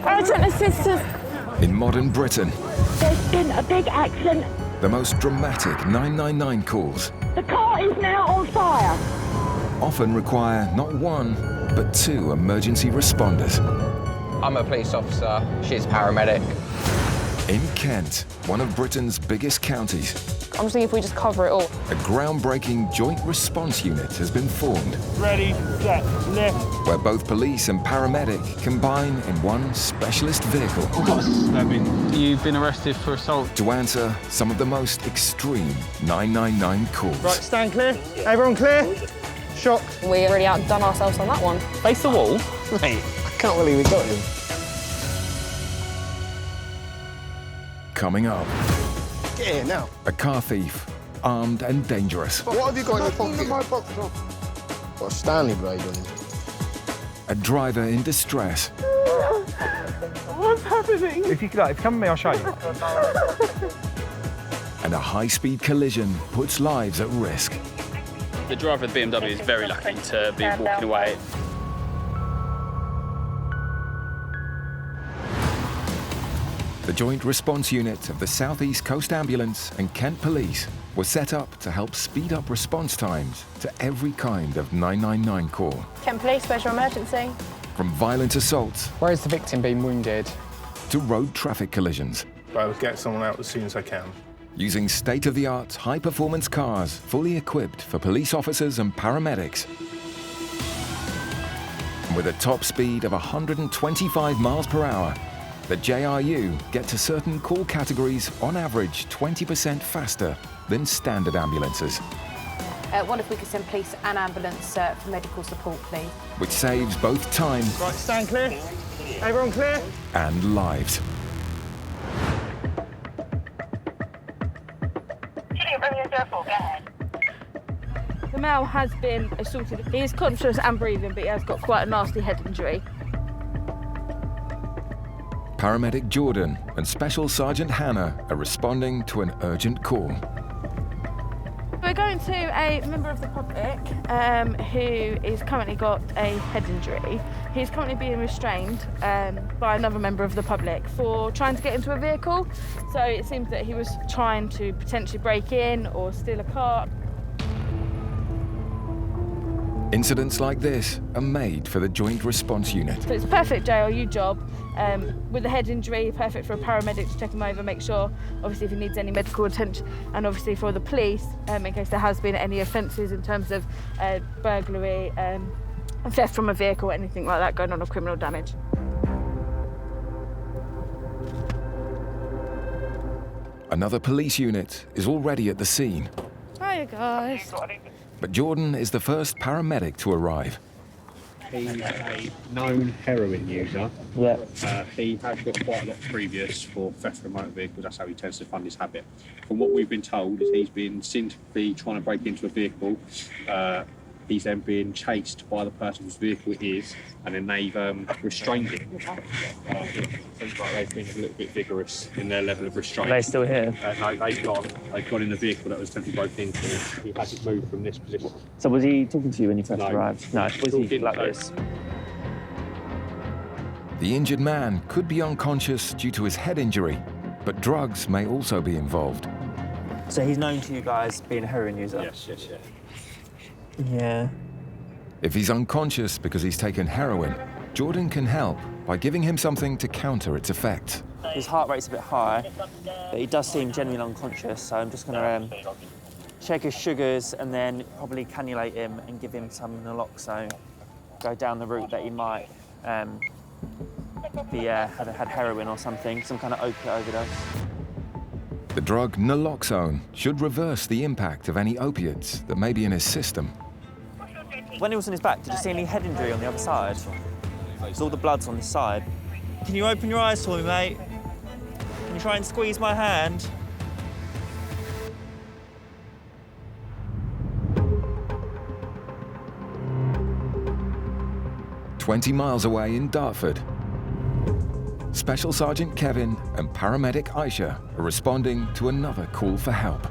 Urgent assistance. In modern Britain, There's been a big accident. the most dramatic 999 calls The car is now on fire. often require not one, but two emergency responders. I'm a police officer, she's a paramedic. In Kent, one of Britain's biggest counties, I'm just thinking if we just cover it all. a groundbreaking joint response unit has been formed, Ready, set, lift. where both police and paramedic combine in one specialist vehicle You've been arrested for assault. to answer some of the most extreme 999 calls. Right, stand clear. Everyone clear? Shocked. We already outdone ourselves on that one. Face the wall. Mate, I can't believe we got him. Coming up, Get here now. a car thief, armed and dangerous. What have you got in your pocket? Got a Stanley blade on him. A driver in distress. What's happening? If you come with me, I'll show you. And a high-speed collision puts lives at risk. The driver of the BMW is very lucky to be walking away. The Joint Response Unit of the South East Coast Ambulance and Kent Police was set up to help speed up response times to every kind of 999 call. Kent Police, where's your emergency? From violent assaults Where has the victim been wounded? to road traffic collisions. I'll get someone out as soon as I can. Using state-of-the-art, high-performance cars fully equipped for police officers and paramedics. And with a top speed of 125 miles per hour, the JRU get to certain call categories on average 20% faster than standard ambulances, What if we could send police and ambulance for medical support, please? which saves both time Right, stand clear. Everyone clear? and lives. The male has been assaulted. He is conscious and breathing, but he has got quite a nasty head injury. Paramedic Jordan and Special Sergeant Hannah are responding to an urgent call. We're going to a member of the public who is currently got a head injury. He's currently being restrained by another member of the public for trying to get into a vehicle. So it seems that he was trying to potentially break in or steal a car. Incidents like this are made for the Joint Response Unit. So it's a perfect JRU job. With a head injury, perfect for a paramedic to check him over, make sure, obviously, if he needs any medical attention, and obviously for the police, in case there has been any offences in terms of burglary, theft from a vehicle, anything like that going on, or criminal damage. Another police unit is already at the scene, Hiya, guys. but Jordan is the first paramedic to arrive. He's a known heroin user. Yeah. He has got quite a lot previous for theft from motor vehicles. That's how he tends to fund his habit. From what we've been told, is he's been seen to be trying to break into a vehicle. He's then being chased by the person whose vehicle it is, and then they've restrained him. Seems like they've been a little bit vigorous in their level of restraint. Are they still here? No, they've gone in the vehicle that was attempted to break into. He hasn't moved from this position. So was he talking to you when you first No. arrived? No. Was he like No. this? The injured man could be unconscious due to his head injury, but drugs may also be involved. So he's known to you guys being a heroin user? Yes. Yeah. If he's unconscious because he's taken heroin, Jordan can help by giving him something to counter its effects. His heart rate's a bit high, but he does seem genuinely unconscious, so I'm just going to check his sugars and then probably cannulate him and give him some Naloxone. Go down the route that he might had heroin or something, some kind of opiate overdose. The drug Naloxone should reverse the impact of any opiates that may be in his system. When he was on his back, did you see any head injury on the other side? Because all the blood's on this side. Can you open your eyes for me, mate? Can you try and squeeze my hand? "20 miles away in Dartford, Special Sergeant Kevin and paramedic Aisha are responding to another call for help.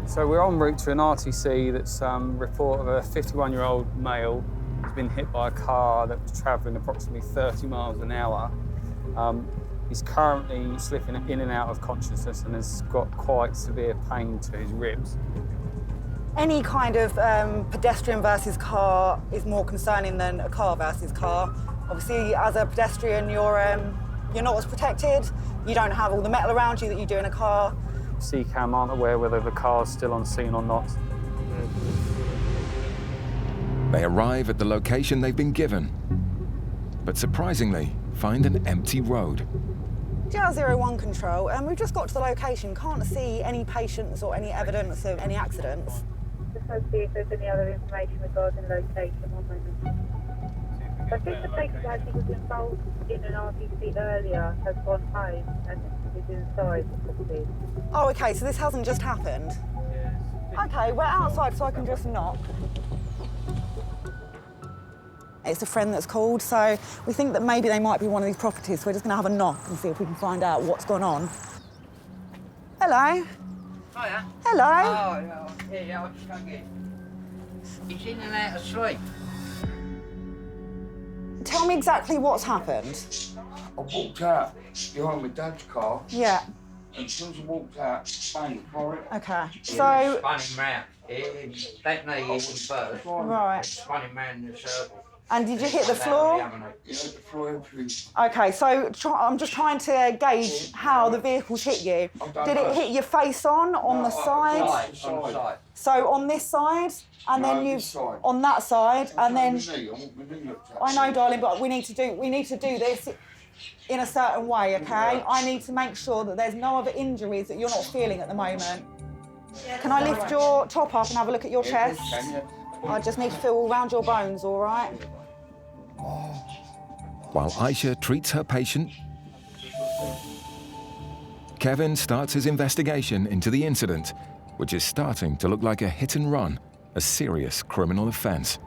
So we're en route to an RTC that's report of a 51-year-old male who's been hit by a car that was travelling approximately 30 miles an hour. He's currently slipping in and out of consciousness and has got quite severe pain to his ribs. Any kind of pedestrian versus car is more concerning than a car versus car. Obviously, as a pedestrian, you're not as protected. You don't have all the metal around you that you do in a car. CCAM aren't aware whether the car's still on scene or not. They arrive at the location they've been given, but surprisingly, find an empty road. GR01 control, and we've just got to the location. Can't see any patients or any evidence of any accidents. Just want to see if there's any other information regarding location. One moment. I think the patient that actually was involved in an RTC earlier has gone home and is inside the property. Oh, okay, so this hasn't just happened? Okay, we're outside, so I can just knock. It's a friend that's called, so we think that maybe they might be one of these properties, so we're just going to have a knock and see if we can find out what's gone on. Hello? Hiya. Hello? Oh, yeah, I was struggling. He's in and out of sleep. Tell me exactly what's happened. I walked out behind my dad's car. Yeah. And as soon as I walked out, bang, for it. Okay, So... so... Spun him round. That knee hit him first. Right. Spun him round in the circle. And did you hit the floor? Yeah, the floor everything. Okay, so I'm just trying to gauge how the vehicle's hit you. Did it hit your face on the side? On the side. So on this side, and No, then you this side. on that side, and then I want my knee looked at. I know, darling, but we need to do this in a certain way, okay? I need to make sure that there's no other injuries that you're not feeling at the moment. Can I lift your top up and have a look at your chest? I just need to feel around your bones, all right? While Aisha treats her patient, Kevin starts his investigation into the incident, which is starting to look like a hit and run, a serious criminal offence.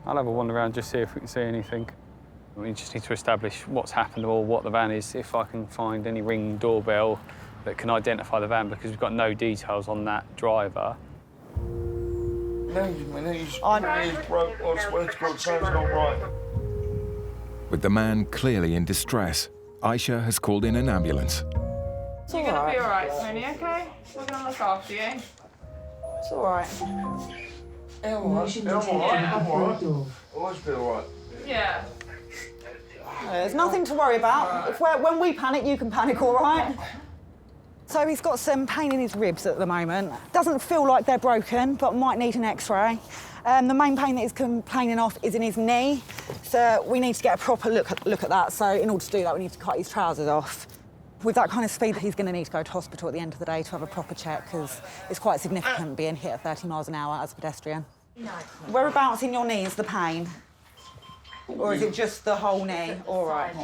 I'll have a wander around, just see if we can see anything. We just need to establish what's happened or what the van is, if I can find any ring doorbell that can identify the van, because we've got no details on that driver. My knees broke. I swear to God, something's not right. With the man clearly in distress, Aisha has called in an ambulance. It's all You're gonna right. be all right, Tony, okay? We're gonna look after you. It's all right. I'm all right. I'm all right. I'll always be all right. Yeah. There's nothing to worry about. When we panic, you can panic, all right? So he's got some pain in his ribs at the moment. Doesn't feel like they're broken, but might need an X-ray. The main pain that he's complaining of is in his knee, so we need to get a proper look at that. So in order to do that, we need to cut his trousers off. With that kind of speed, he's going to need to go to hospital at the end of the day to have a proper check, because it's quite significant being hit at 30 miles an hour as a pedestrian. Whereabouts in your knee is the pain? Or is it just the whole knee? All right.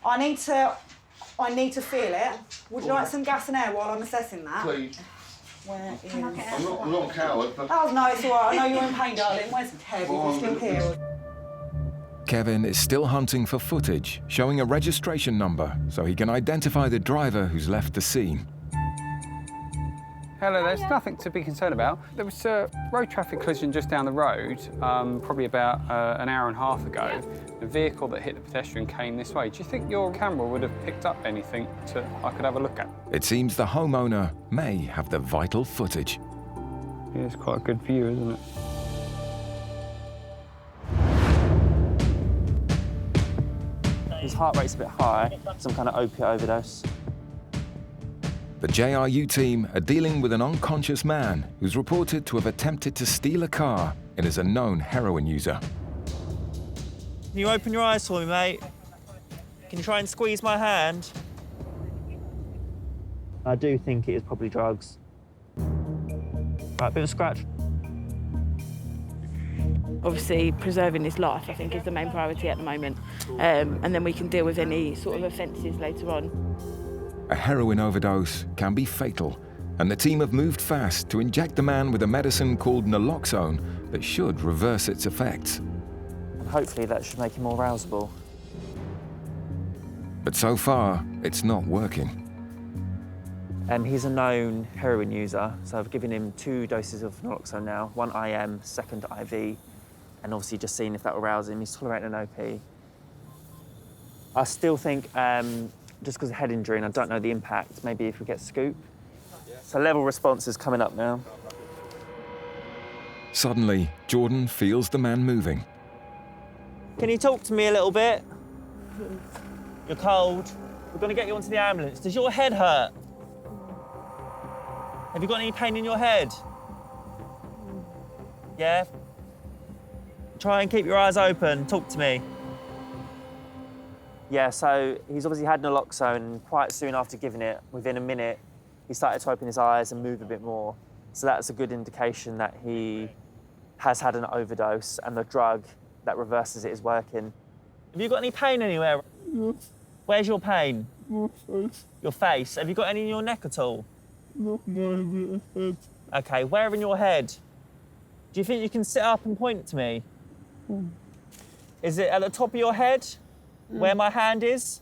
I need to feel it. Would you like some gas and air while I'm assessing that? Please. Where is... I'm not a coward, but... Oh, no, it's all right. I know you're in pain, darling. Where's Kev? Is he still here? Kevin is still hunting for footage showing a registration number so he can identify the driver who's left the scene. Hello, there's nothing to be concerned about. There was a road traffic collision just down the road, probably about an hour and a half ago. The vehicle that hit the pedestrian came this way. Do you think your camera would have picked up anything I could have a look at? It seems the homeowner may have the vital footage. Yeah, it's quite a good view, isn't it? His heart rate's a bit high, some kind of opiate overdose. The JRU team are dealing with an unconscious man who's reported to have attempted to steal a car and is a known heroin user. Can you open your eyes for me, mate? Can you try and squeeze my hand? I do think it is probably drugs. Right, bit of a scratch. Obviously, preserving his life, I think, is the main priority at the moment. And then we can deal with any sort of offences later on. A heroin overdose can be fatal, and the team have moved fast to inject the man with a medicine called Naloxone that should reverse its effects. And hopefully that should make him more arousable. But so far, it's not working. And he's a known heroin user, so I've given him 2 doses of Naloxone now, 1 IM, 2nd IV, and obviously just seeing if that will rouse him. He's tolerating an OP. I still think, just because of head injury and I don't know the impact, maybe if we get scoop. So level response is coming up now. Suddenly, Jordan feels the man moving. Can you talk to me a little bit? You're cold. We're going to get you onto the ambulance. Does your head hurt? Have you got any pain in your head? Yeah? Try and keep your eyes open. Talk to me. Yeah, so he's obviously had naloxone, and quite soon after giving it, within a minute, he started to open his eyes and move a bit more. So that's a good indication that he has had an overdose and the drug that reverses it is working. Have you got any pain anywhere? No. Where's your pain? My face. Your face. Have you got any in your neck at all? No, my head. Okay, where in your head? Do you think you can sit up and point to me? Is it at the top of your head? Where my hand is?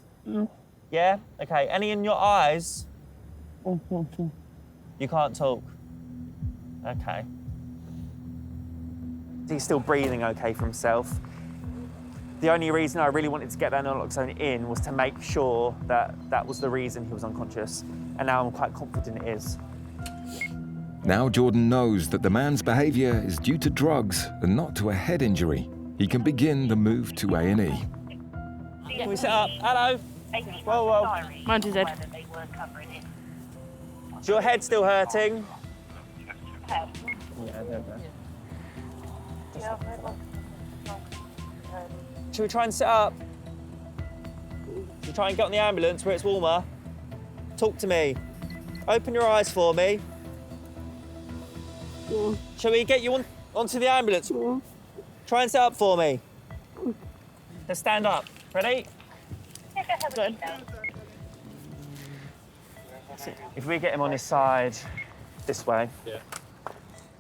Yeah? Okay, any in your eyes? You can't talk? Okay. He's still breathing okay for himself. The only reason I really wanted to get that naloxone in was to make sure that that was the reason he was unconscious. And now I'm quite confident it is. Now Jordan knows that the man's behaviour is due to drugs and not to a head injury. He can begin the move to A&E. Can we sit up? Hello? Whoa, whoa. Mind his head. Is your head still hurting? Yeah, there we go. Should we try and sit up? Should we try and get on the ambulance where it's warmer? Talk to me. Open your eyes for me. Shall we get you onto the ambulance? Try and sit up for me. Let's stand up. Ready? Good. If we get him on his side, this way. Yeah.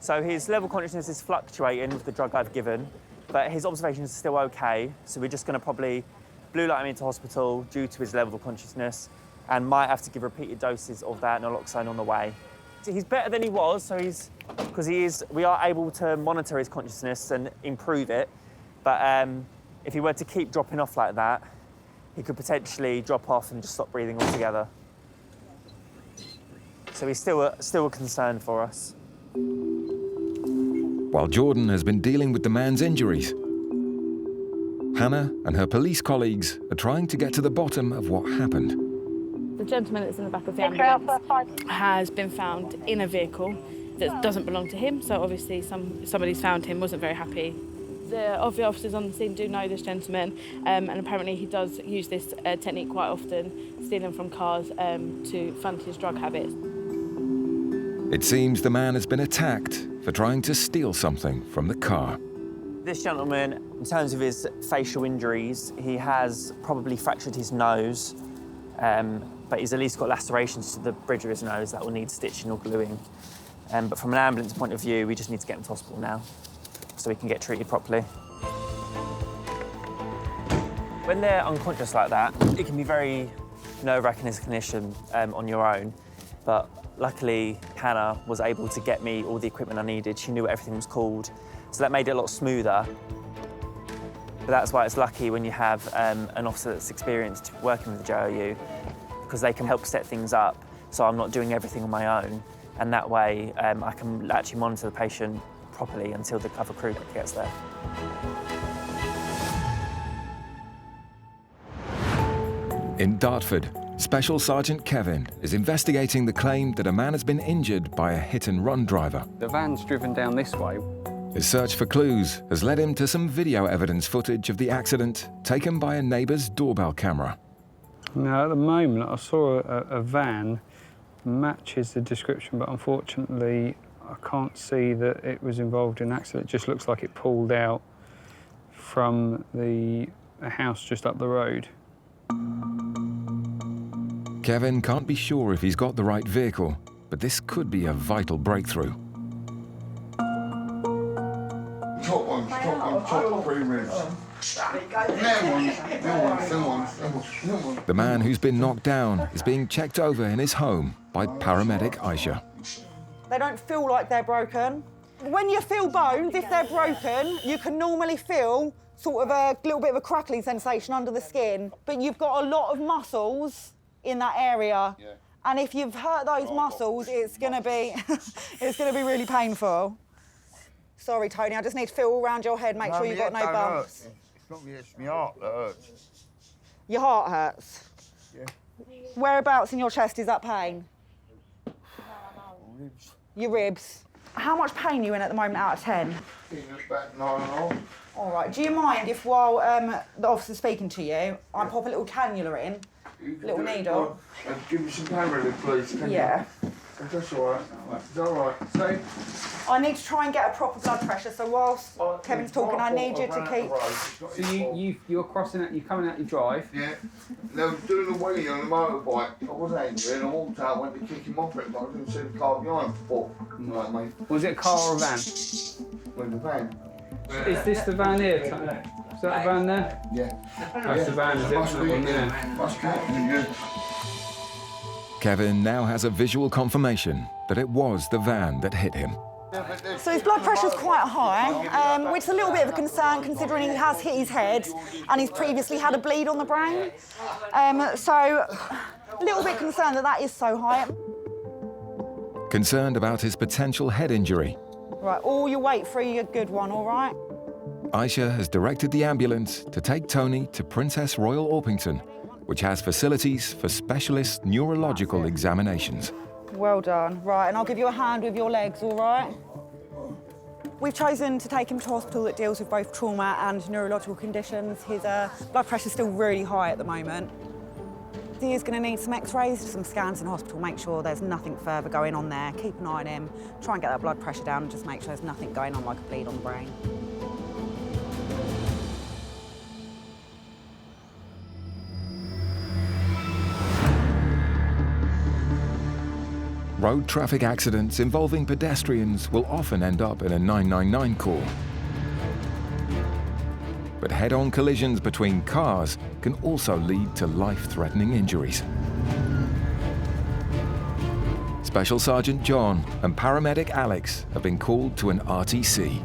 So his level of consciousness is fluctuating with the drug I've given, but his observation is still okay. So we're just going to probably blue light him into hospital due to his level of consciousness, and might have to give repeated doses of that naloxone on the way. So he's better than he was, so we are able to monitor his consciousness and improve it. But if he were to keep dropping off like that, he could potentially drop off and just stop breathing altogether. So he's still a concern for us. While Jordan has been dealing with the man's injuries, Hannah and her police colleagues are trying to get to the bottom of what happened. The gentleman that's in the back of the ambulance has been found in a vehicle that doesn't belong to him, so obviously somebody's found him, wasn't very happy. The officers on the scene do know this gentleman, and apparently he does use this technique quite often, stealing from cars to fund his drug habits. It seems the man has been attacked for trying to steal something from the car. This gentleman, in terms of his facial injuries, he has probably fractured his nose, but he's at least got lacerations to the bridge of his nose that will need stitching or gluing. But from an ambulance point of view, we just need to get him to hospital now so he can get treated properly. When they're unconscious like that, it can be very nerve-wracking as a clinician on your own, but luckily, Hannah was able to get me all the equipment I needed. She knew what everything was called, so that made it a lot smoother. But that's why it's lucky when you have an officer that's experienced working with the JOU, because they can help set things up, so I'm not doing everything on my own. And that way, I can actually monitor the patient properly until the other crew gets there. In Dartford, Special Sergeant Kevin is investigating the claim that a man has been injured by a hit-and-run driver. The van's driven down this way. His search for clues has led him to some video evidence footage of the accident taken by a neighbour's doorbell camera. Now, at the moment, I saw a van matches the description, but unfortunately, I can't see that it was involved in an accident. It just looks like it pulled out from the house just up the road. Kevin can't be sure if he's got the right vehicle, but this could be a vital breakthrough. Top one, top 3 ribs. The man who's been knocked down is being checked over in his home by paramedic Aisha. They don't feel like they're broken. When you feel bones, if they're broken, you can normally feel sort of a little bit of a crackly sensation under the skin, but you've got a lot of muscles in that area. Yeah. And if you've hurt those muscles, it's gonna be really painful. Sorry, Tony, I just need to feel all around your head, make sure you've got no bumps. It's not me, it's my heart that hurts. Your heart hurts? Yeah. Whereabouts in your chest is that pain? Ribs. Your ribs. How much pain are you in at the moment out of 10? About 9.5. All right, do you mind if while the officer's speaking to you, I pop a little cannula in, a little needle? Give me some pain relief, please. Yeah. That's all right. It's all right. So, I need to try and get a proper blood pressure, so whilst Kevin's talking, I need you to keep... So you're crossing out, you're coming out your drive? Yeah. They were doing a wheelie on the motorbike. I was angry and I walked out, went to kick him off it, but I didn't see the car behind. Right, mate. Was it a car or a van? With the van. Is this the van here? Is that the van there? Yeah. That's the van, is it? Must be, yeah. Must be. Kevin now has a visual confirmation that it was the van that hit him. So his blood pressure's quite high, which is a little bit of a concern considering he has hit his head and he's previously had a bleed on the brain. So a little bit concerned that is so high. Concerned about his potential head injury, Right, all your weight free, a good one, all right? Aisha has directed the ambulance to take Tony to Princess Royal Orpington, which has facilities for specialist neurological examinations. Well done. Right, and I'll give you a hand with your legs, all right? We've chosen to take him to a hospital that deals with both trauma and neurological conditions. His blood pressure's still really high at the moment. He is going to need some x-rays, some scans in hospital, make sure there's nothing further going on there. Keep an eye on him, try and get that blood pressure down and just make sure there's nothing going on like a bleed on the brain. Road traffic accidents involving pedestrians will often end up in a 999 call. But head-on collisions between cars can also lead to life-threatening injuries. Special Sergeant John and paramedic Alex have been called to an RTC.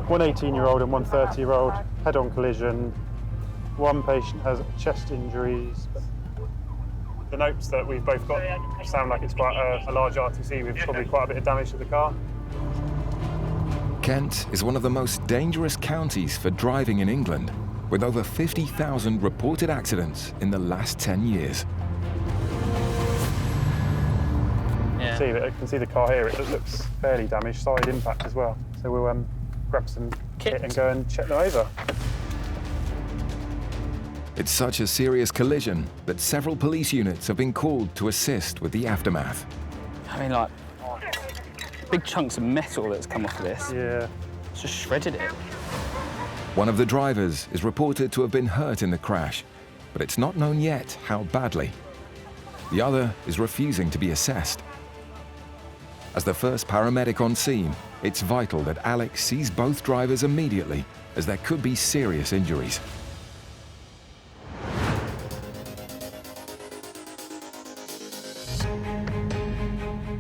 One 18-year-old and one 30-year-old head-on collision. One patient has chest injuries. The notes that we've both got sound like it's quite a large RTC with probably quite a bit of damage to the car. Kent is one of the most dangerous counties for driving in England, with over 50,000 reported accidents in the last 10 years. Yeah. You can see the car here, it looks fairly damaged, side impact as well. So we'll grab some kit and go and check them over. It's such a serious collision that several police units have been called to assist with the aftermath. I mean, like, big chunks of metal that's come off of this. Yeah. It's just shredded it. One of the drivers is reported to have been hurt in the crash, but it's not known yet how badly. The other is refusing to be assessed. As the first paramedic on scene, it's vital that Alex sees both drivers immediately, as there could be serious injuries.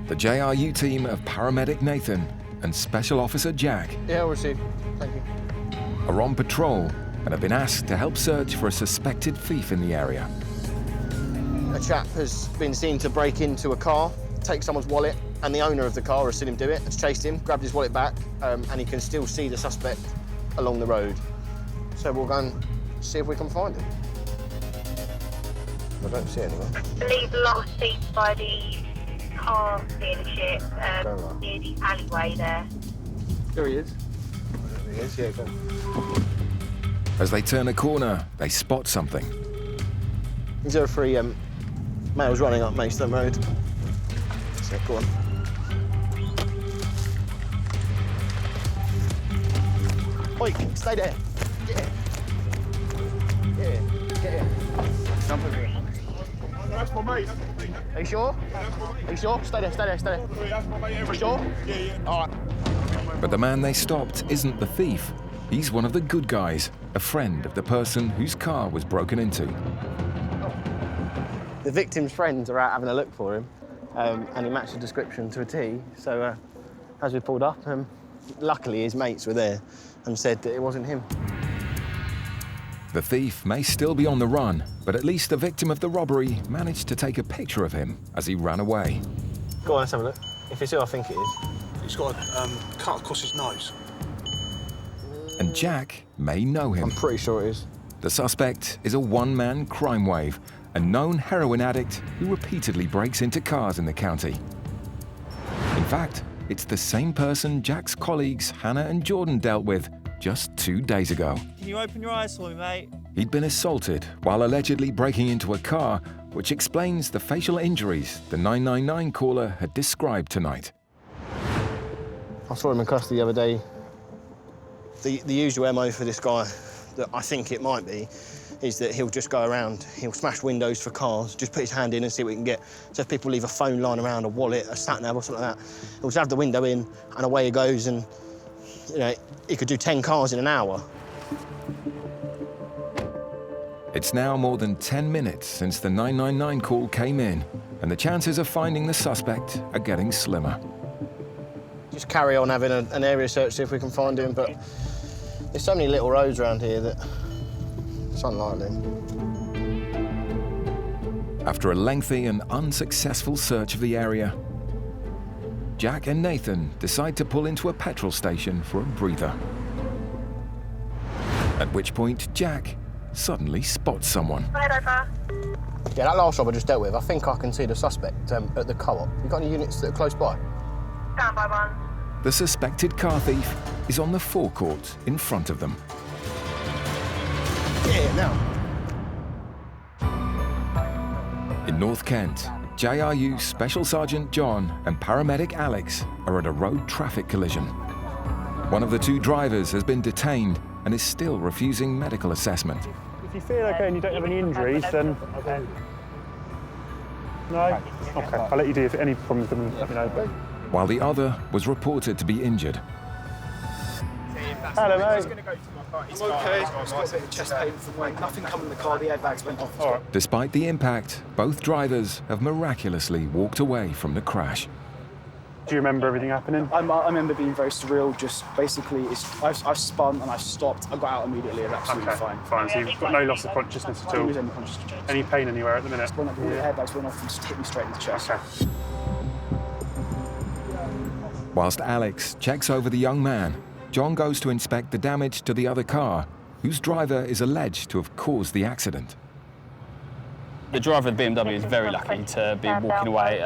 The JRU team of paramedic Nathan and Special Officer Jack Yeah, received. Thank you. are on patrol and have been asked to help search for a suspected thief in the area. A chap has been seen to break into a car, take someone's wallet, and the owner of the car has seen him do it, has chased him, grabbed his wallet back, and he can still see the suspect along the road. So we'll go and see if we can find him. I don't see anyone. I believe last seen by the car dealership near the alleyway there. There he is. There he is, yeah, go. As they turn a corner, they spot something. 03 males running up Maidstone Road. So go on. Oi, stay there. Get here. Get here. Get here. Jump over here. That's my mate. Are you sure? Are you sure? Stay there, stay there, stay there. That's my mate. Are you sure? Yeah, yeah. All right. But the man they stopped isn't the thief. He's one of the good guys, a friend of the person whose car was broken into. The victim's friends are out having a look for him, and he matched the description to a T. So as we pulled up, Luckily, his mates were there and said that it wasn't him. The thief may still be on the run, but at least the victim of the robbery managed to take a picture of him as he ran away. Go on, let's have a look. If it's who I think it is. He's got a cut across his nose. And Jack may know him. I'm pretty sure it is. The suspect is a one-man crime wave, a known heroin addict who repeatedly breaks into cars in the county. In fact, it's the same person Jack's colleagues Hannah and Jordan dealt with just 2 days ago. Can you open your eyes for me, mate? He'd been assaulted while allegedly breaking into a car, which explains the facial injuries the 999 caller had described tonight. I saw him in custody the other day. The usual MO for this guy, that I think it might be, is that he'll just go around, he'll smash windows for cars, just put his hand in and see what he can get. So if people leave a phone lying around, a wallet, a sat-nav or something like that, he'll just have the window in and away he goes, and you know, he could do 10 cars in an hour. It's now more than 10 minutes since the 999 call came in, and the chances of finding the suspect are getting slimmer. Just carry on having an area search, see if we can find him, but there's so many little roads around here that it's unlikely. After a lengthy and unsuccessful search of the area, Jack and Nathan decide to pull into a petrol station for a breather. At which point, Jack suddenly spots someone. Yeah, that last job I just dealt with, I think I can see the suspect at the co-op. You got any units that are close by? Stand by one. The suspected car thief is on the forecourt in front of them. Yeah, now. In North Kent, JRU Special Sergeant John and paramedic Alex are at a road traffic collision. One of the two drivers has been detained and is still refusing medical assessment. If you feel okay and you don't have any injuries, then... No? Okay, I'll let you do if any problems, then let me know. While the other was reported to be injured. Hello, mate. I'm okay. I've got a bit of chest pain from weight. Nothing come in the car, the airbags went off. All right. Despite the impact, both drivers have miraculously walked away from the crash. Do you remember everything happening? I remember being very surreal. Just basically, I've spun and I stopped. I got out immediately and absolutely fine. Fine. So you've got no loss of consciousness at all? I was any consciousness. Any pain anywhere at the minute? When the airbags went off and just hit me straight in the chest. Okay. Whilst Alex checks over the young man, John goes to inspect the damage to the other car, whose driver is alleged to have caused the accident. The driver of the BMW is very lucky to be walking away.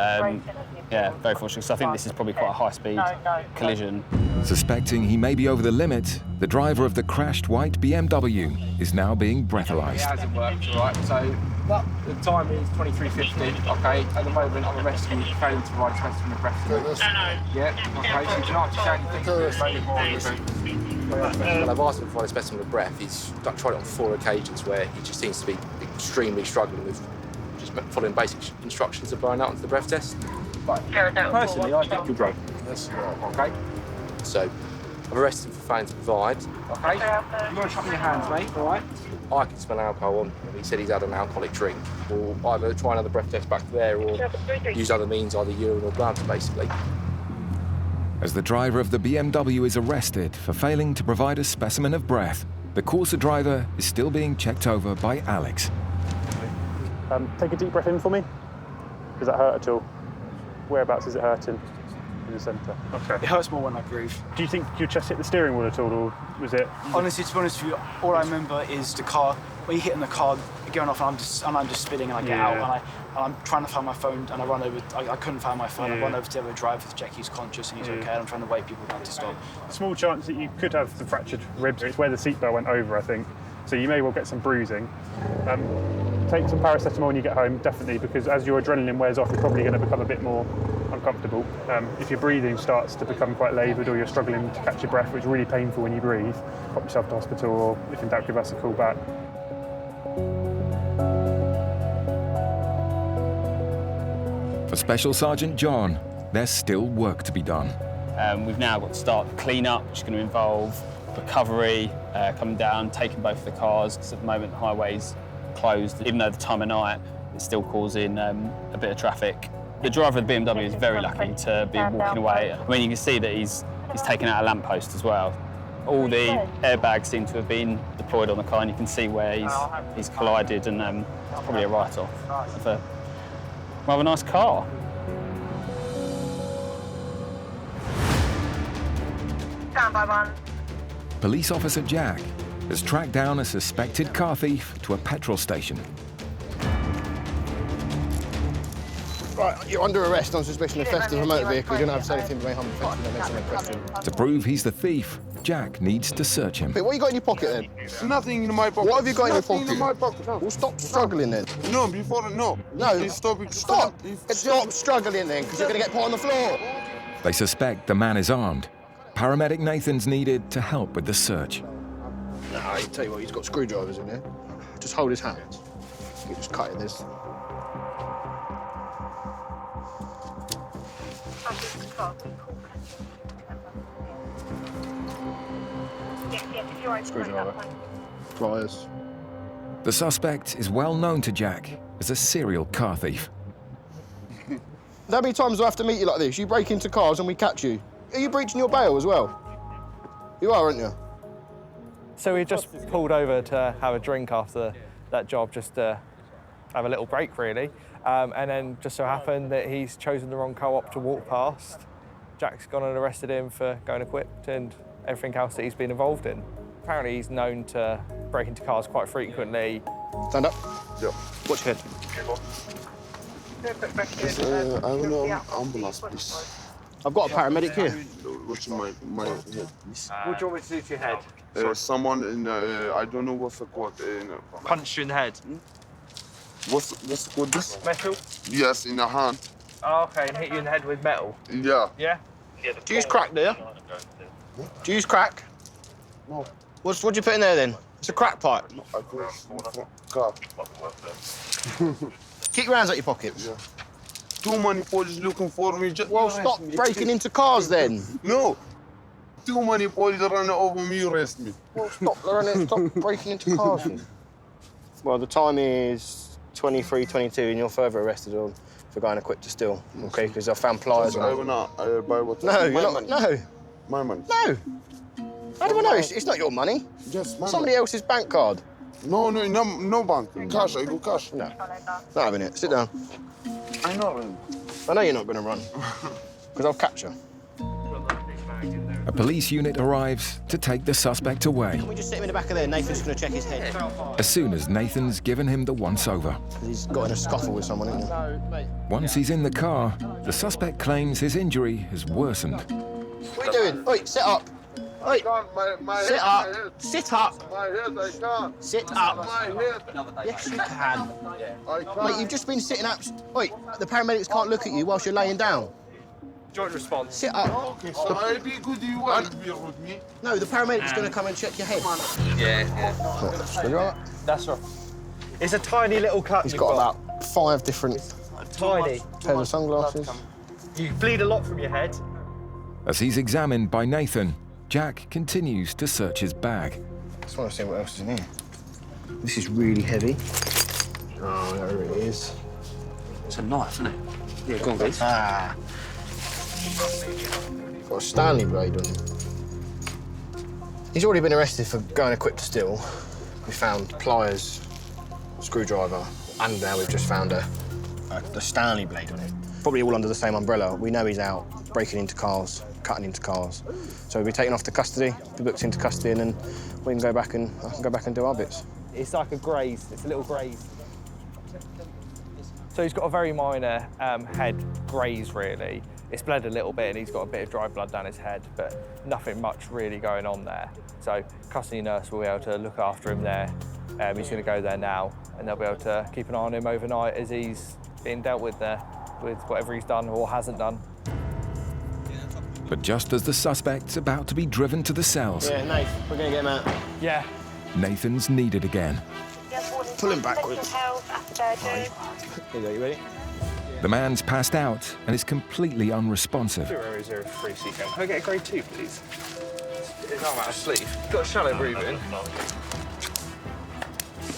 Yeah, very fortunate. So I think this is probably quite a high-speed collision. Suspecting he may be over the limit, the driver of the crashed white BMW is now being breathalyzed. It hasn't worked, all right. So the time is 23:50. Okay. At the moment, I'm arresting you, failing to provide specimen of breath. Yeah. Okay. So you can actually say anything. Well, I've asked him to provide a specimen of breath. He's tried it on 4 occasions where he just seems to be extremely struggling with just following basic instructions of blowing out onto the breath test. But personally, I think you're drunk. Okay. So I've arrested him for failing to provide. Okay. You got to shut your hands, mate. All right. I can smell alcohol on him. He said he's had an alcoholic drink, or either try another breath test back there, or use other means, either urine or blood, basically. As the driver of the BMW is arrested for failing to provide a specimen of breath, the Corsa driver is still being checked over by Alex. Take a deep breath in for me. Does that hurt at all? Whereabouts is it hurting? In the centre. Okay. It hurts more when I breathe. Do you think your chest hit the steering wheel at all, or was it? Honestly, to be honest with you, all I remember is the car. When you hit in the car, going off, and I'm just spinning, and I get out, and I'm trying to find my phone, and I run over. I couldn't find my phone. I run over to the other driver to check he's conscious and he's okay. And I'm trying to wait people down to stop. Small chance that you could have the fractured ribs. It's where the seatbelt went over, I think. So you may well get some bruising. Take some paracetamol when you get home, definitely, because as your adrenaline wears off, you're probably going to become a bit more uncomfortable. If your breathing starts to become quite laboured, or you're struggling to catch your breath, which is really painful when you breathe, pop yourself to hospital, or if in doubt, give us a call back. For Special Sergeant John, there's still work to be done. We've now got to start the clean-up, which is going to involve recovery, coming down, taking both of the cars, because at the moment the highway's closed. Even though the time of night, it's still causing a bit of traffic. The driver of the BMW is very lucky to be walking away. I mean, you can see that he's He's taken out a lamppost as well. All the airbags seem to have been deployed on the car, and you can see where he's collided, and it's probably a write-off of a rather nice car. Stand by 1. Police officer Jack has tracked down a suspected car thief to a petrol station. Right, you're under arrest on suspicion of theft of a motor vehicle. You don't have to say anything may harm the offence when they mention a question. To prove he's the thief, Jack needs to search him. Hey, what you got in your pocket then? Nothing in my pocket. What have you got in your pocket? Nothing in my pocket. No. Well, stop struggling then. No, before, no. No. Stop. Stop struggling then, because you're going to get put on the floor. They suspect the man is armed. Paramedic Nathan's needed to help with the search. No, I tell you what, he's got screwdrivers in there. Just hold his hand. You just cut it this. Screwdriver. Pliers. The suspect is well known to Jack as a serial car thief. How many times do I have to meet you like this? You break into cars and we catch you. Are you breaching your bail as well? You are, aren't you? So we just pulled over to have a drink after that job, just to have a little break, really. And then just so happened that he's chosen the wrong co-op to walk past. Jack's gone and arrested him for going equipped and everything else that he's been involved in. Apparently he's known to break into cars quite frequently. Stand up. Yeah. Watch your head. I don't know, ambulance, please. I've got a paramedic here. What's my head, please? What do you want me to do to your head? Someone in, I don't know what's the code. Punch you in the head. What's the code? This? Metal? Yes, in the hand. Oh, okay, and hit you in the head with metal? Yeah. Yeah? Do you use crack, do you? Do you use crack? No. What do you put in there then? It's a crack pipe. No, I put car. Keep your hands out your pockets. Yeah. Too many police looking for me. Well, stop breaking into cars then. No. Too many police running over me, arrest me. Well, stop breaking into cars then. Well, the time is 23:22 and you're further arrested for going equipped to steal, okay? Because I found pliers on it. No, you're not. No. My money. No. How do I know? It's not your money. Just my Somebody else's bank card. No bank. Cash, I go cash. No. Not having it. Sit down. I know. I know you're not going to run. Because I'll catch you. A police unit arrives to take the suspect away. Can we just sit him in the back of there? Nathan's going to check his head. As soon as Nathan's given him the once-over. He's got in a scuffle with someone, isn't he? Once he's in the car, the suspect claims his injury has worsened. What are you doing? Oi, sit up. Oi. Sit up. Sit up. My head, I can't. Sit up. My head. Yes, you can. I can't. Mate, you've just been sitting up. Oi, the paramedics can't look at you whilst you're laying down. Joint response. Sit up. Okay, so I'll be good. You won't be with me. No, the paramedic's going to come and check your head. Yeah. That's right. It's a tiny little cut. He's got about 5 different tiny pairs of sunglasses. You bleed a lot from your head. As he's examined by Nathan, Jack continues to search his bag. I just want to see what else is in here. This is really heavy. Oh, there it is. It's a knife, isn't it? Yeah, go on, please. Ah. Got a Stanley blade on him. He's already been arrested for going equipped to steal. We found pliers, screwdriver, and now we've just found the Stanley blade on him. Probably all under the same umbrella. We know he's out breaking into cars, cutting into cars. So we'll be taken off to custody, be booked into custody, and then we can go back and I can go back and do our bits. It's like a graze. It's a little graze. So he's got a very minor head graze, really. It's bled a little bit and he's got a bit of dry blood down his head, but nothing much really going on there. So custody nurse will be able to look after him there. He's going to go there now and they'll be able to keep an eye on him overnight as he's being dealt with there, with whatever he's done or hasn't done. But just as the suspect's about to be driven to the cells... Yeah, Nath, we're going to get him out. Yeah. Nathan's needed again. Pull him backwards. Here you go, you ready? The man's passed out and is completely unresponsive. 0003 CK. Can I get a grade 2, please? His arm out of sleeve. He's got a shallow breathing.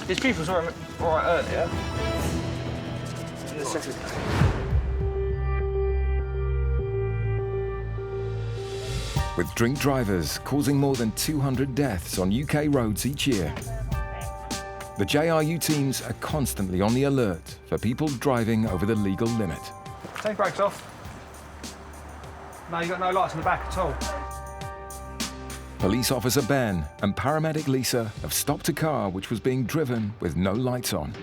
His pupils were all right earlier. In the second. with drink drivers causing more than 200 deaths on UK roads each year. The JRU teams are constantly on the alert for people driving over the legal limit. Take brakes off. No, you've got no lights in the back at all. Police officer Ben and paramedic Lisa have stopped a car which was being driven with no lights on.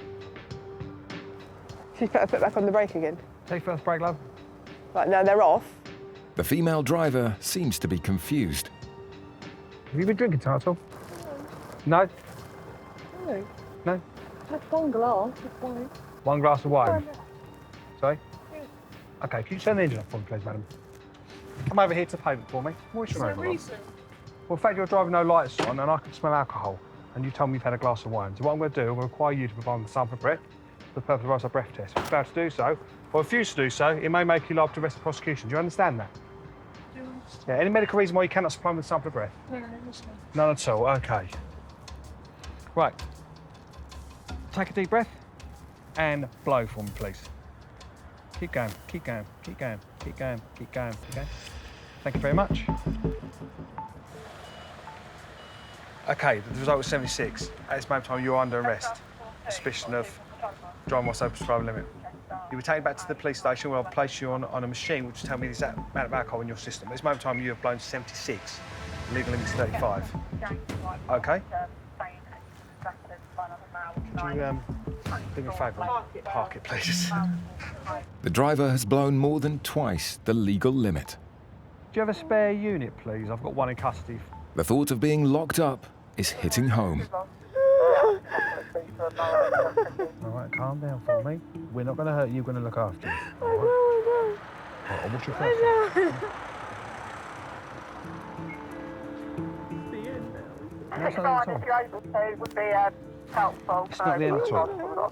She's put her foot back on the brake again. Take first brake, love. Right, now they're off. The female driver seems to be confused. Have you been drinking tonight at all? No? No. No? That's one glass, it's fine. One glass of wine? Sorry? OK, can you turn the engine off for me, please, madam? Come over here to the pavement for me. What's your name? Well, in fact, you're driving no lights on and I can smell alcohol, and you told me you've had a glass of wine. So what I'm going to do, I'm going to require you to provide a sample of breath for the purpose of a roadside breath test. If you fail to do so, or refuse to do so, it may make you liable to arrest the prosecution. Do you understand that? Yeah, any medical reason why you cannot supply me with a sample of breath? No, None at all, OK. Right. Take a deep breath and blow for me, please. Keep going, keep going, keep going, keep going, keep going, keep going. Thank you very much. OK, the result was 76. At this moment in time, you're under arrest. Suspicion of driving whilst over the prescribed limit. You were taken back to the police station where I'll place you on a machine which will tell me the exact amount of alcohol in your system. At this moment in time, you have blown 76. The legal limit is 35. OK? Could you do me a favour? Park it, please. The driver has blown more than twice the legal limit. Do you have a spare unit, please? I've got one in custody. The thought of being locked up is hitting home. All right, calm down for me. We're not going to hurt you, we're going to look after you. All right? All right, what's your first name? No, it's not the end at all. Would be helpful. It's not the end at all.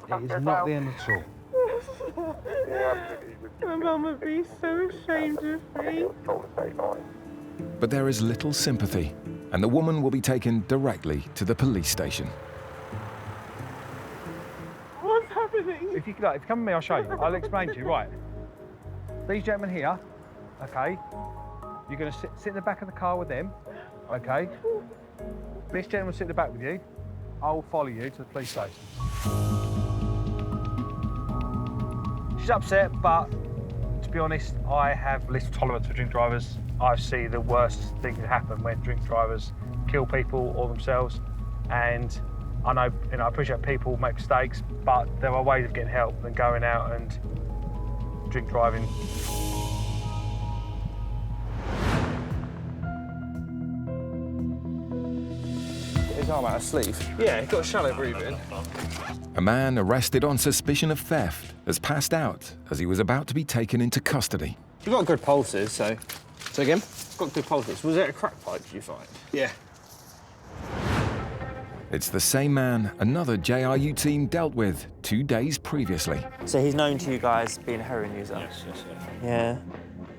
It is not the end at all. My mum would be so ashamed of me. But there is little sympathy, and the woman will be taken directly to the police station. What's happening? If you come with me, I'll show you. I'll explain to you. Right. These gentlemen here, OK, you're going to sit in the back of the car with them, OK? This gentleman will sit in the back with you. I will follow you to the police station. She's upset, but to be honest, I have little tolerance for drink drivers. I see the worst things that happen when drink drivers kill people or themselves. And I know, I appreciate people make mistakes, but there are ways of getting help than going out and drink driving. His arm out of sleeve? Yeah, he's got shallow breathing. A man arrested on suspicion of theft has passed out as he was about to be taken into custody. You've got good pulses, so... Say again? Got good pulses. Was it a crack pipe, did you find? Yeah. It's the same man another JRU team dealt with 2 days previously. So he's known to you guys being a heroin user? Yes. Yeah.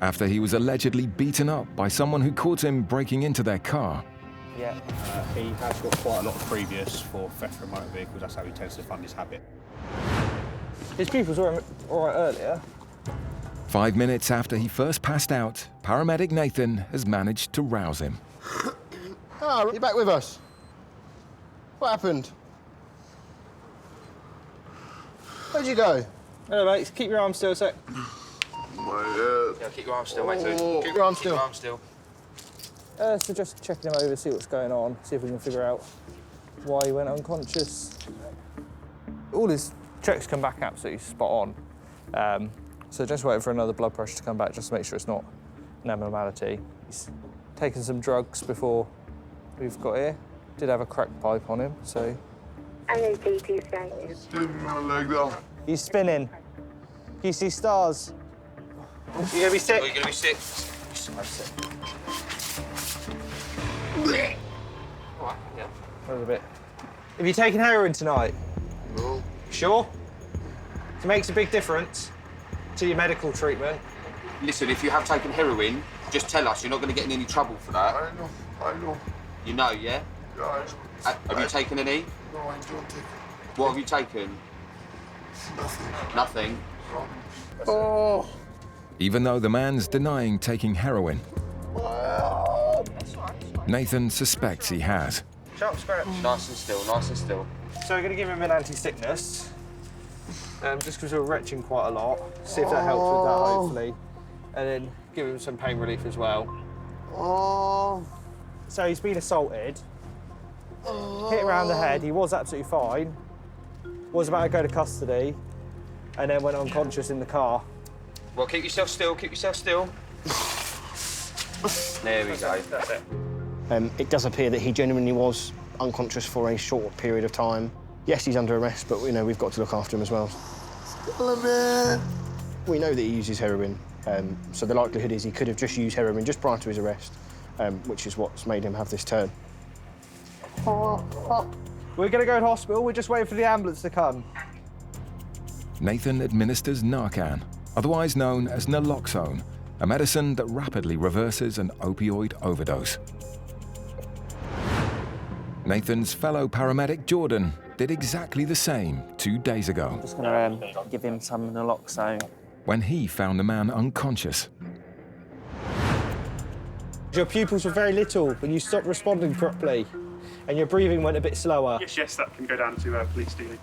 After he was allegedly beaten up by someone who caught him breaking into their car. Yeah. He has got quite a lot of previous for theft from motor vehicles. That's how he tends to fund his habit. His pupils were all right earlier. 5 minutes after he first passed out, paramedic Nathan has managed to rouse him. Ah, you're back with us. What happened? Where'd you go? Hello, mate. Keep your arm still a sec. Yeah, keep your arm still, mate. Keep your arm still. Keep your arm still. So just checking him over, see what's going on, see if we can figure out why he went unconscious. All his checks come back absolutely spot on. So just waiting for another blood pressure to come back just to make sure it's not an abnormality. He's taken some drugs before we've got here. Did have a crack pipe on him, so... NAPT scanning. He's spinning. Can you see stars? You gonna be sick? You're gonna be sick. Alright, yeah. A little bit. Have you taken heroin tonight? No. Sure? It makes a big difference to your medical treatment. Listen, if you have taken heroin, just tell us. You're not going to get in any trouble for that. I know. You know, yeah? Yeah, Have you taken any? No, I don't take. What have you taken? Nothing. Oh. Even though the man's denying taking heroin. My arm. Nathan suspects he has. Sharp scratch. Nice and still, nice and still. So we're going to give him an anti-sickness, just because we're retching quite a lot. See if that helps with that, hopefully. And then give him some pain relief as well. So he's been assaulted, hit around the head. He was absolutely fine. Was about to go to custody, and then went unconscious in the car. Well, keep yourself still, keep yourself still. There we go. That's it. It does appear that he genuinely was unconscious for a short period of time. Yes, he's under arrest, but we've got to look after him as well. We know that he uses heroin, so the likelihood is he could have just used heroin just prior to his arrest, which is what's made him have this turn. We're going to go to hospital. We're just waiting for the ambulance to come. Nathan administers Narcan, otherwise known as Naloxone, a medicine that rapidly reverses an opioid overdose. Nathan's fellow paramedic Jordan did exactly the same 2 days ago. I'm just going to give him some Naloxone. When he found the man unconscious. Your pupils were very little when you stopped responding properly, and your breathing went a bit slower. Yes, that can go down to police stealing.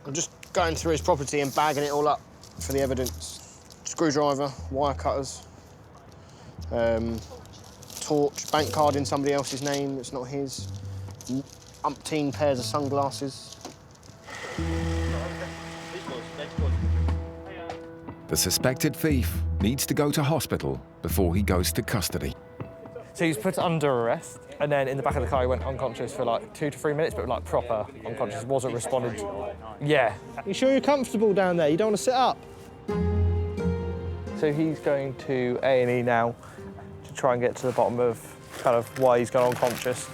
I'm just going through his property and bagging it all up for the evidence. Screwdriver, wire cutters, torch, bank card in somebody else's name that's not his, umpteen pairs of sunglasses. The suspected thief needs to go to hospital before he goes to custody. So he's put under arrest, and then in the back of the car he went unconscious for like 2 to 3 minutes, but like proper unconscious, wasn't responding to. Yeah. You sure you're comfortable down there? You don't want to sit up? So he's going to A&E now to try and get to the bottom of kind of why he's gone unconscious.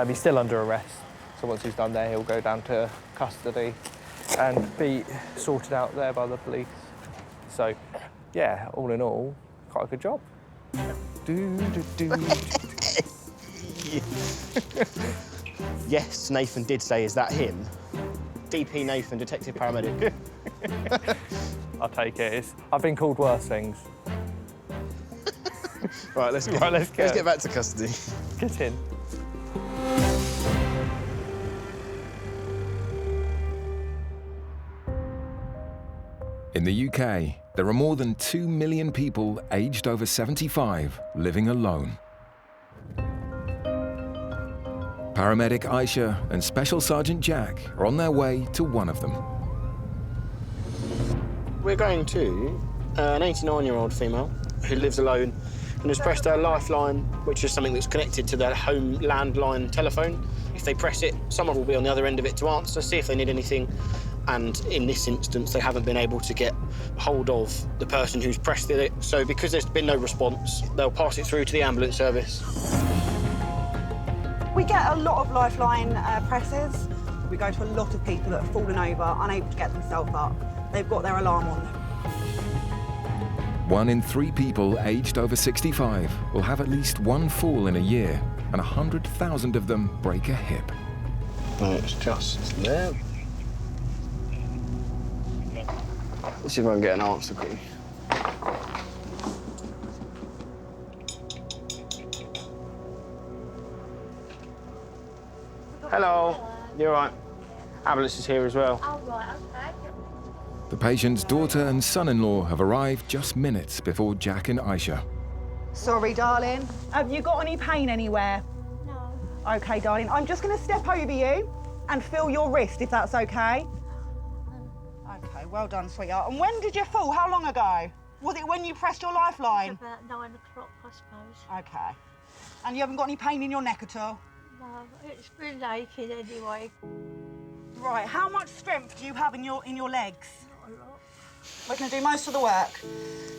He's still under arrest, so once he's done there, he'll go down to custody and be sorted out there by the police. So, yeah, all in all, quite a good job. Yes, Nathan did say, is that him? DP Nathan, detective paramedic. I'll take it. I've been called worse things. Right, let's go. Right, let's get back to custody. Get in. In the UK, there are more than 2 million people aged over 75 living alone. Paramedic Aisha and Special Sergeant Jack are on their way to one of them. We're going to an 89-year-old female who lives alone and has pressed her lifeline, which is something that's connected to their home landline telephone. If they press it, someone will be on the other end of it to answer, see if they need anything. And in this instance, they haven't been able to get hold of the person who's pressed it. So because there's been no response, they'll pass it through to the ambulance service. We get a lot of lifeline presses. We go to a lot of people that have fallen over, unable to get themselves up. They've got their alarm on them. 1 in 3 people aged over 65 will have at least one fall in a year, and 100,000 of them break a hip. It's just there. Let's see if I can get an answer quickly. Hello. You all right? Ambulance is here as well. The patient's daughter and son-in-law have arrived just minutes before Jack and Aisha. Sorry, darling. Have you got any pain anywhere? No. OK, darling. I'm just going to step over you and feel your wrist, if that's OK. OK, well done, sweetheart. And when did you fall? How long ago? Was it when you pressed your lifeline? About 9 o'clock, I suppose. OK. And you haven't got any pain in your neck at all? No, it's been aching anyway. Right, how much strength do you have in your legs? Not a lot. We're going to do most of the work.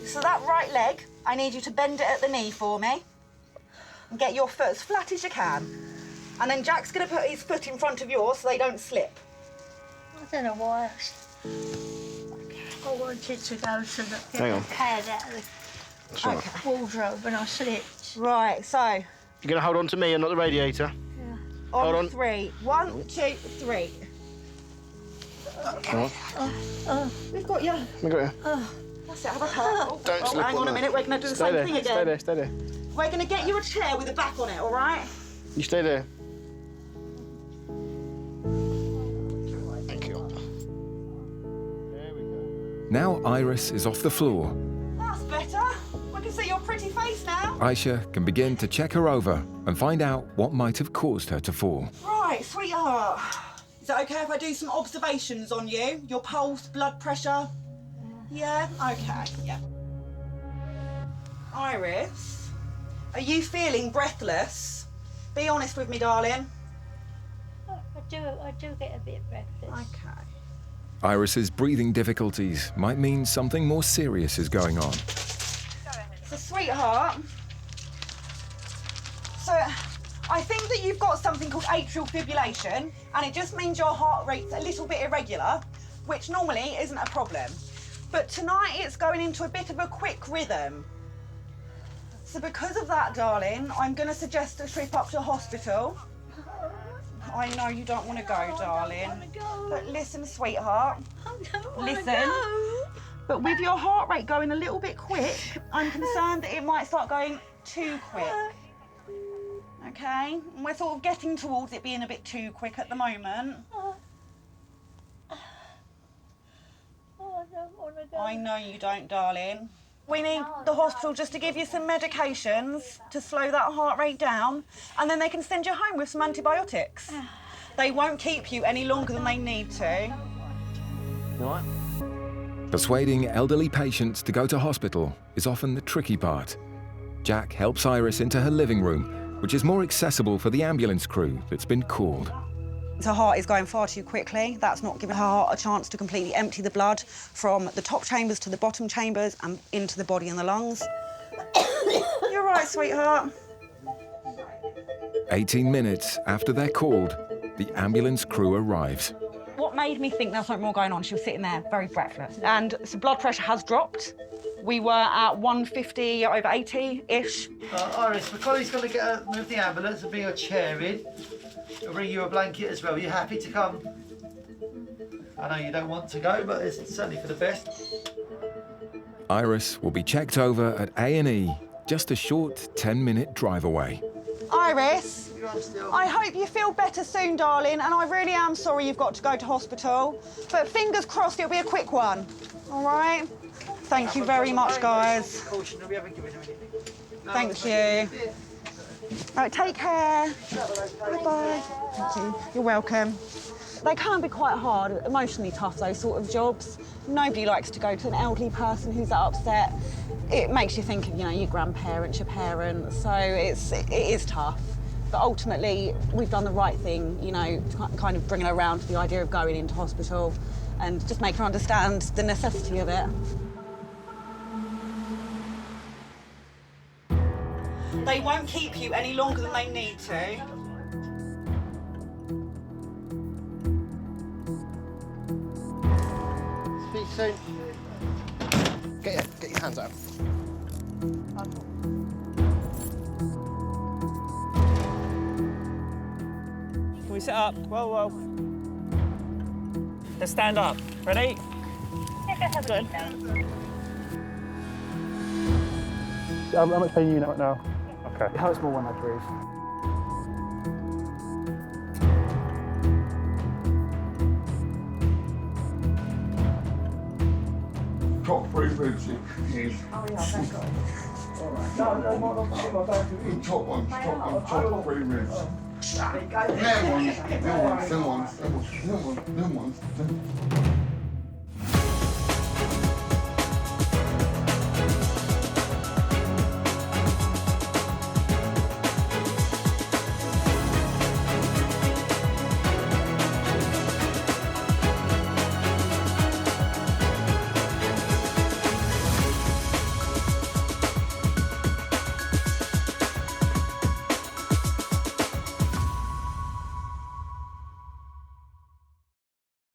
So that right leg, I need you to bend it at the knee for me and get your foot as flat as you can. And then Jack's going to put his foot in front of yours so they don't slip. I don't know why. I wanted to go to the pad out of the wardrobe and I slipped. Right, so... You're going to hold on to me and not the radiator? Yeah. Hold on. 3. 1, 2, 3. We've got you. We got you. That's it, have a cuddle. Don't slip hang on a minute, we're going to do the same thing again. Stay there. We're going to get you a chair with a back on it, all right? You stay there. Thank you. Now Iris is off the floor. That's better. I can see your pretty face now. Aisha can begin to check her over and find out what might have caused her to fall. Right, sweetheart. Is it okay if I do some observations on you? Your pulse, blood pressure? Yeah? Okay, yeah. Iris, are you feeling breathless? Be honest with me, darling. I do get a bit breathless. Okay. Iris's breathing difficulties might mean something more serious is going on. So, sweetheart, so I think that you've got something called atrial fibrillation, and it just means your heart rate's a little bit irregular, which normally isn't a problem. But tonight it's going into a bit of a quick rhythm. So because of that, darling, I'm going to suggest a trip up to hospital. I know you don't want to go, darling. But listen, sweetheart. Listen. But with your heart rate going a little bit quick, I'm concerned that it might start going too quick. Okay? And we're sort of getting towards it being a bit too quick at the moment. I don't want to go. I know you don't, darling. We need the hospital just to give you some medications to slow that heart rate down, and then they can send you home with some antibiotics. They won't keep you any longer than they need to. You all right? Persuading elderly patients to go to hospital is often the tricky part. Jack helps Iris into her living room, which is more accessible for the ambulance crew that's been called. Her heart is going far too quickly. That's not giving her heart a chance to completely empty the blood from the top chambers to the bottom chambers and into the body and the lungs. You're right, sweetheart. 18 minutes after they're called, the ambulance crew arrives. What made me think there's something more going on? She was sitting there very breathless. And so blood pressure has dropped. We were at 150 over 80-ish. Iris, my colleague's going to move the ambulance and bring your chair in. I'll bring you a blanket as well. Are you happy to come? I know you don't want to go, but it's certainly for the best. Iris will be checked over at A&E, just a short 10-minute drive away. Iris, I hope you feel better soon, darling, and I really am sorry you've got to go to hospital. But fingers crossed it'll be a quick one, all right? Thank you very much, guys. Thank you. All right, take care. Bye-bye. Thank you. You're welcome. They can be quite hard, emotionally tough, those sort of jobs. Nobody likes to go to an elderly person who's that upset. It makes you think of, you know, your grandparents, your parents, so it is tough. But ultimately, we've done the right thing, you know, kind of bringing her around to the idea of going into hospital and just making her understand the necessity of it. They won't keep you any longer than they need to. Speak soon. Get your hands out. Can we sit up? Well. Let's stand up. Ready? Good. How much pain are you in right now? Okay. It hurts more when I breathe. Top 3 ribs is. Oh, yeah, thank God. All right. No, top 3 ribs. Them ones.